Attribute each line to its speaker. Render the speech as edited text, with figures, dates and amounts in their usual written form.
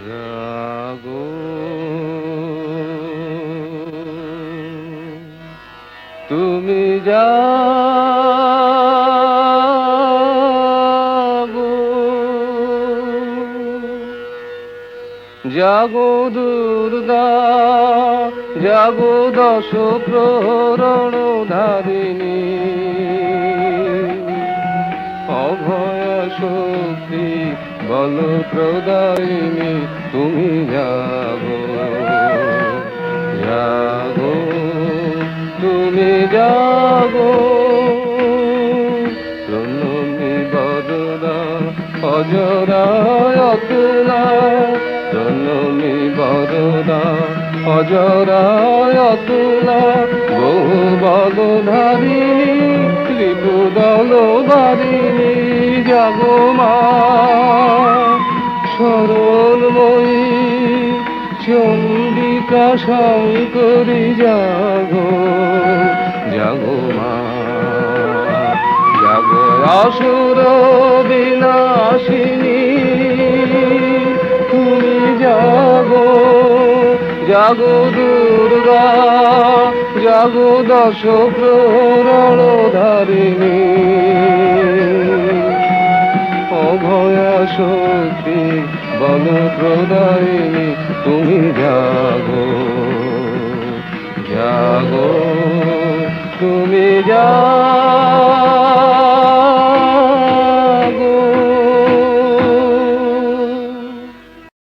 Speaker 1: জাগো তুমি জাগো, জাগো দুর্গা, জাগো দশ প্রহরণ ধারিণী, অভয় শক্তি বল প্রদায়িনী, তুমি জাগো, জাগো তুমি জাগো। প্রণমী বরদা অজরায় অতুলা, প্রণমী বরদা অজরায় অতুলা, বহু বলধারিণী ত্রিপুদল বারিণী, জাগো মা সরলময়ী চণ্ডিকা শঙ্করী, জাগো, জাগো মা, জাগো আসুর বিনাশিনী, তুমি জাগো, জাগো দুর্গা, জাগো দশ প্রহরণ ধারিণী, অভয়া শক্তি বল প্রদায়িনী, তুমি জাগো, জাগো তুমি জাগো।